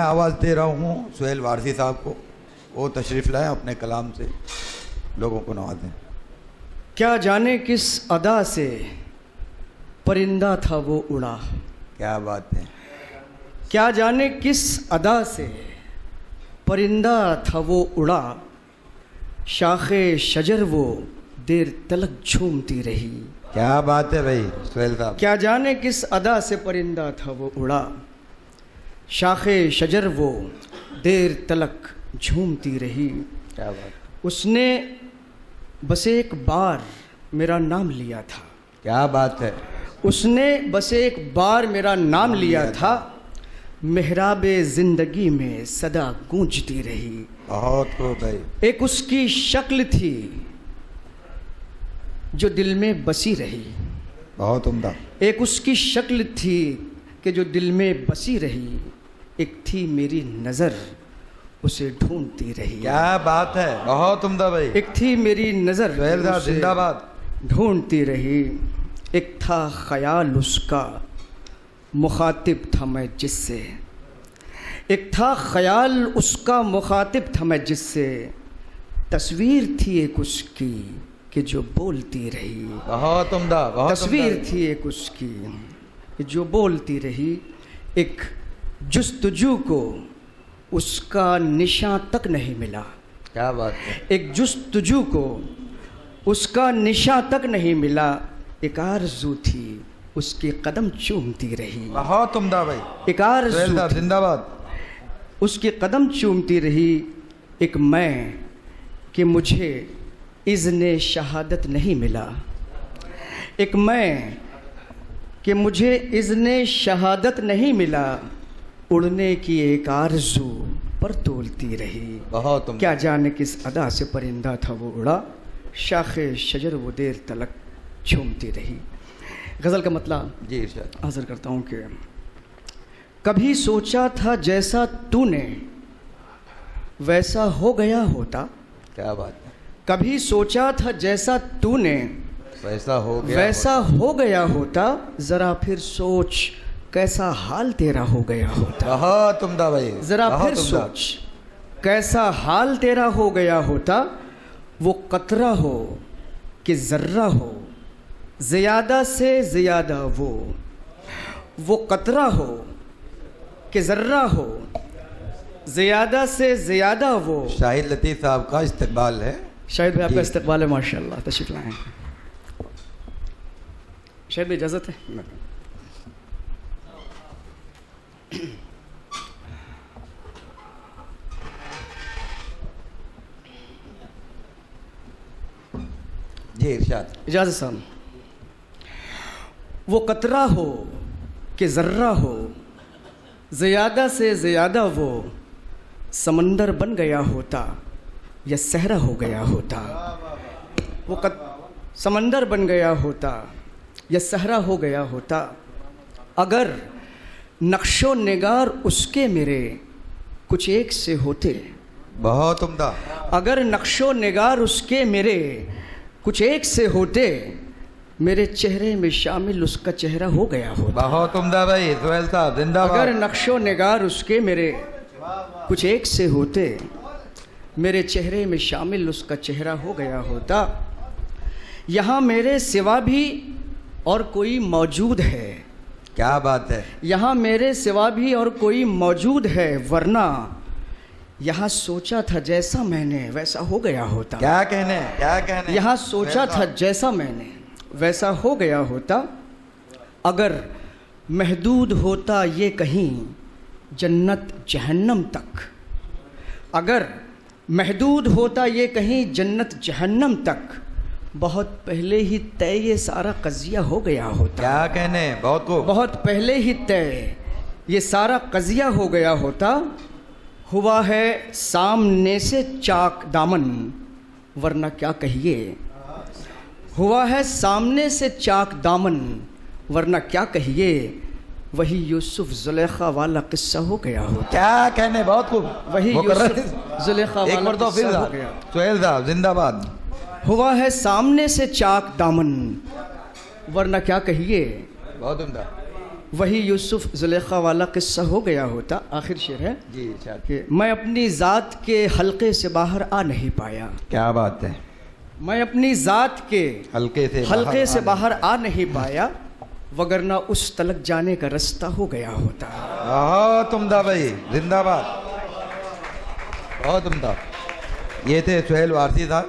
आवाज़ दे रहा हूँ सुहेल वारसी साहब को, वो तशरीफ़ लाएं अपने कलाम से लोगों को नवाजें। क्या जाने किस अदा से परिंदा था वो उड़ा। क्या बात है। क्या जाने किस अदा से परिंदा था वो उड़ा, शाखे शजर वो देर तलक झूमती रही। क्या बात है भाई सुहेल साहब। क्या जाने किस अदा से परिंदा था वो उड़ा, शाखे शजर वो देर तलक झूमती रही। क्या बात। उसने बस एक बार मेरा नाम लिया था। क्या बात है। उसने बस एक बार मेरा नाम लिया था, मेहराबे ज़िंदगी में सदा गूंजती रही। बहुत खूब भाई। एक उसकी शक्ल थी जो दिल में बसी रही। बहुत उम्दा। एक उसकी शक्ल थी कि जो दिल में बसी रही। एक थी मेरी नज़र उसे ढूंढती रही। क्या बात है। बहुत उम्दा भाई। एक थी मेरी नज़र सुहेल साहब उसे जिंदाबाद। ढूंढती रही। एक था ख्याल उसका मुखातिब था मैं जिससे। एक था ख्याल उसका मुखातिब था मैं जिससे। तस्वीर थी एक उसकी कि जो बोलती रही। बहुत उम्दा। बहुत तस्वीर थी एक उसकी कि जो बोलती रही। एक जुस्तजू को उसका निशान तक नहीं मिला। क्या बात है। एक जुस्तजू को उसका निशान तक नहीं मिला। एक आरज़ू थी उसके कदम चूमती रही। बहुत उम्दा भाई। एक आरज़ू थी जिंदाबाद। उसके कदम चूमती रही। एक मैं कि मुझे इज़्ने शहादत नहीं मिला। एक मैं कि मुझे इज़्ने शहादत नहीं मिला। उड़ने की एक आरज़ू पर तोलती रही। बहुत उम्दा। क्या जाने किस अदा से परिंदा था वो उड़ा, शाखे शजर वो देर तलक झूमती रही। गज़ल का मतलब जी इरशाद। हाज़िर करता हूँ कि कभी सोचा था जैसा तूने वैसा हो गया होता। क्या बात है। कभी सोचा था जैसा तूने वैसा हो गया वैसा हो गया होता। ज़रा फिर सोच कैसा हाल तेरा हो गया होता। बहुत उम्दा भाई। ज़रा बहुत फिर उम्दा। सोच कैसा हाल तेरा हो गया होता। वो कतरा हो कि ज़र्रा हो, ज़्यादा से ज़्यादा वो कतरा हो कि ज़र्रा हो, ज़्यादा से ज़्यादा वो। शाहिद लतीफ़ साहब का इस्तकबाल है। शाहिद भाई आपका जी। इस्तकबाल है माशाल्लाह। तशरीफ़ लाएँ शाहिद भाई, इजाज़त है। जी इरशाद। इजाज़त साहब। वो कतरा हो कि ज़र्रा हो, ज़्यादा से ज़्यादा वो समंदर बन गया होता या सहरा हो गया होता। वो समंदर बन गया होता या सहरा हो गया होता। अगर नक्शो निगार उसके मेरे कुछ एक से होते। बहुत उम्दा। अगर नक्शो निगार उसके मेरे कुछ एक से होते, मेरे चेहरे में शामिल उसका चेहरा हो गया होता। बहुत उम्दा भाई सुहेल साहब जिंदाबाद। अगर नक्शो निगार उसके मेरे कुछ एक से होते, मेरे चेहरे में शामिल उसका चेहरा हो गया होता। यहाँ मेरे सिवा भी और कोई मौजूद है। क्या बात है। यहाँ मेरे सिवा भी और कोई मौजूद है, वरना यहाँ सोचा था जैसा मैंने वैसा हो गया होता। क्या कहने। क्या कहने। यहाँ सोचा था जैसा मैंने वैसा हो गया होता। अगर महदूद होता ये कहीं जन्नत जहन्नम तक। अगर महदूद होता ये कहीं जन्नत जहन्नम तक, बहुत पहले ही तय ये सारा कज़िया हो गया होता। क्या कहने। बहुत खूब। बहुत पहले ही तय ये सारा कज़िया हो गया होता। हुआ है सामने से चाक दामन, वरना क्या कहिए। हुआ है सामने से चाक दामन, वरना क्या कहिए। वही यूसुफ जुलेखा वाला किस्सा हो गया होता। क्या कहने। बहुत खूब। वही यूसुफ जुलेखा एक वाला बार तो फिर किस्सा हो गया। सुहेल साहब जिंदाबाद। हुआ है सामने से चाक दामन, वरना क्या कहिए। बहुत उम्दा। वही यूसुफ जुलेखा वाला किस्सा हो गया होता। आखिर शेर है जी इरशाद। कि मैं अपनी ज़ात के हल्के से बाहर आ नहीं पाया, क्या बात है। मैं अपनी ज़ात के हल्के से बाहर आ नहीं पाया, वगरना उस तलक जाने का रास्ता हो गया होता। बहुत उम्दा भाई, जिंदाबाद, बहुत उम्दा। ये थे सुहेल वारसी साहब।